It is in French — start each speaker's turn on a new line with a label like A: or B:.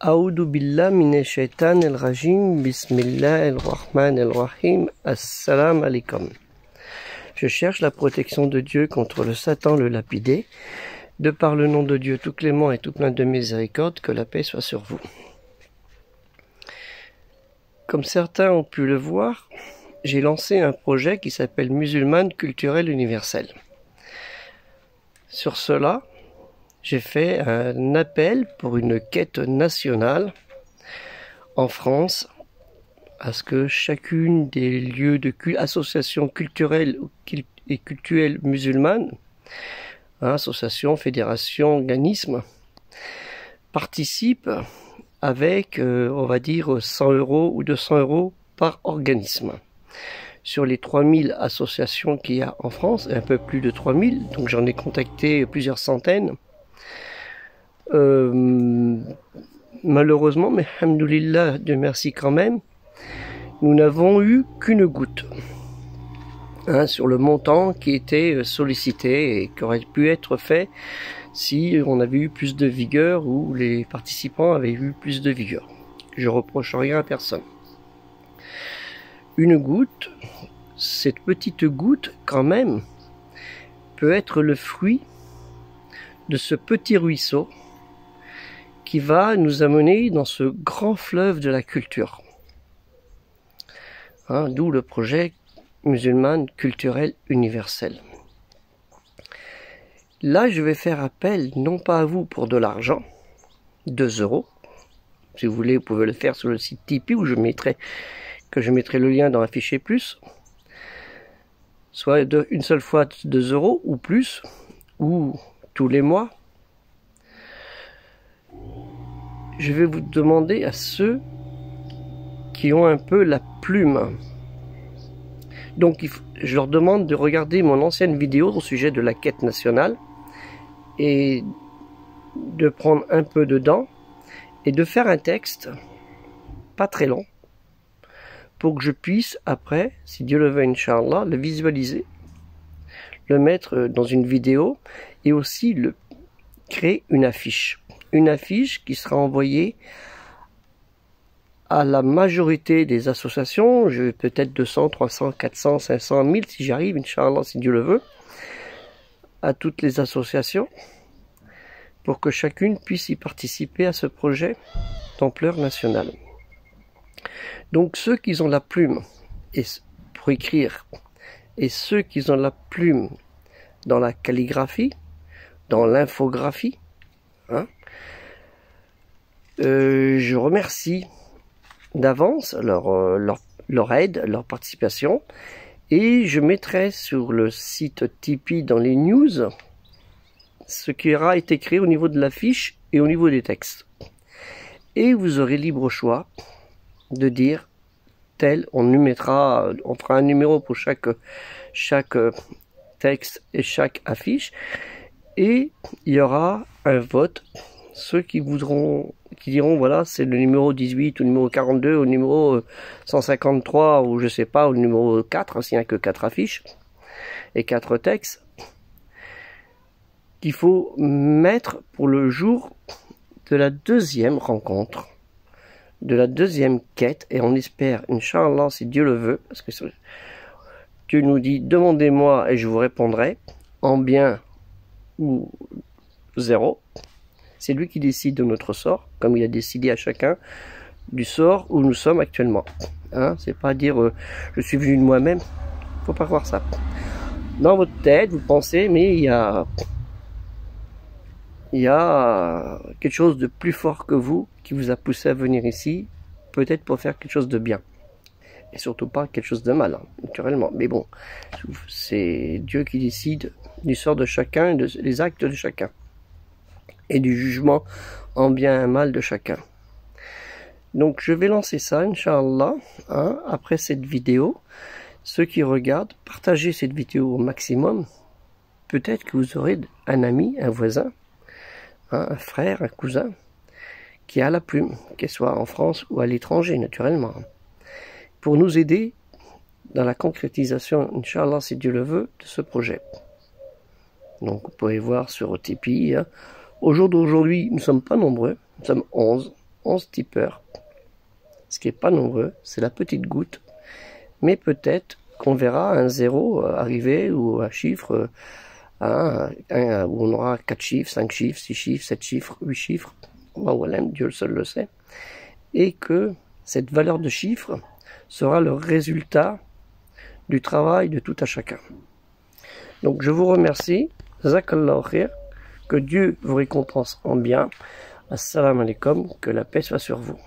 A: A'udhu billah minash shaitanir rajim, bismillahir rahmanir rahim, assalamu alaikum. Je cherche la protection de Dieu contre le Satan le lapidé, de par le nom de Dieu tout clément et tout plein de miséricorde, que la paix soit sur vous. Comme certains ont pu le voir, j'ai lancé un projet qui s'appelle Musulmane culturelle universelle. Sur cela, j'ai fait un appel pour une quête nationale en France à ce que chacune des lieux de associations culturelles et cultuelles musulmanes, associations, fédérations, organismes, participent avec, on va dire, 100 € ou 200 € par organisme. Sur les 3000 associations qu'il y a en France, un peu plus de 3000, donc j'en ai contacté plusieurs centaines. Malheureusement, mais alhamdoulilah, Dieu merci quand même, nous n'avons eu qu'une goutte sur le montant qui était sollicité et qui aurait pu être fait si on avait eu plus de vigueur ou les participants avaient eu plus de vigueur. Je reproche rien à personne. Une goutte, cette petite goutte quand même, peut être le fruit de ce petit ruisseau qui va nous amener dans ce grand fleuve de la culture. D'où le projet Musulmane culturelle universelle. Là, je vais faire appel, non pas à vous pour de l'argent, 2 €. Si vous voulez, vous pouvez le faire sur le site Tipeee où je mettrai le lien dans Afficher Plus. Soit une seule fois 2 € ou plus, ou tous les mois. Je vais vous demander à ceux qui ont un peu la plume. Donc je leur demande de regarder mon ancienne vidéo au sujet de la quête nationale et de prendre un peu dedans et de faire un texte pas très long pour que je puisse après, si Dieu le veut, Inch'Allah, le visualiser, le mettre dans une vidéo et aussi créer une affiche. Une affiche qui sera envoyée à la majorité des associations, je vais peut-être 200, 300, 400, 500, 1000 si j'arrive, Inch'Allah, si Dieu le veut, à toutes les associations, pour que chacune puisse y participer à ce projet d'ampleur nationale. Donc ceux qui ont la plume pour écrire, et ceux qui ont la plume dans la calligraphie, dans l'infographie, je remercie d'avance leur aide, leur participation, et je mettrai sur le site Tipeee dans les news ce qui aura été créé au niveau de l'affiche et au niveau des textes. Et vous aurez libre choix de dire tel, on fera un numéro pour chaque texte et chaque affiche, et il y aura un vote. Ceux qui diront voilà, c'est le numéro 18 ou le numéro 42 ou le numéro 153 ou je sais pas, ou le numéro 4, s'il n'y a que 4 affiches et 4 textes, qu'il faut mettre pour le jour de la deuxième rencontre, de la deuxième quête, et on espère, Inch'Allah, si Dieu le veut, parce que Dieu nous dit, demandez-moi et je vous répondrai, en bien ou 0. C'est lui qui décide de notre sort, comme il a décidé à chacun du sort où nous sommes actuellement. C'est pas dire je suis venu de moi-même, faut pas croire ça. Dans votre tête, vous pensez, mais il y a quelque chose de plus fort que vous qui vous a poussé à venir ici, peut-être pour faire quelque chose de bien. Et surtout pas quelque chose de mal, naturellement. Mais bon, c'est Dieu qui décide du sort de chacun, des actes de chacun. Et du jugement en bien et mal de chacun. Donc je vais lancer ça, Inch'Allah, après cette vidéo. Ceux qui regardent, partagez cette vidéo au maximum. Peut-être que vous aurez un ami, un voisin, un frère, un cousin, qui a la plume, qu'elle soit en France ou à l'étranger, naturellement, pour nous aider dans la concrétisation, Inch'Allah, si Dieu le veut, de ce projet. Donc vous pouvez voir sur Tipeee. Au jour d'aujourd'hui, nous ne sommes pas nombreux, nous sommes 11. 11 tipeurs, ce qui n'est pas nombreux, c'est la petite goutte, mais peut-être qu'on verra un 0 arriver ou un chiffre où on aura 4 chiffres, 5 chiffres, 6 chiffres, 7 chiffres, 8 chiffres, Dieu seul le sait, et que cette valeur de chiffre sera le résultat du travail de tout à chacun. Donc je vous remercie, Jazakallahu khair, que Dieu vous récompense en bien. Assalamu alaikum, que la paix soit sur vous.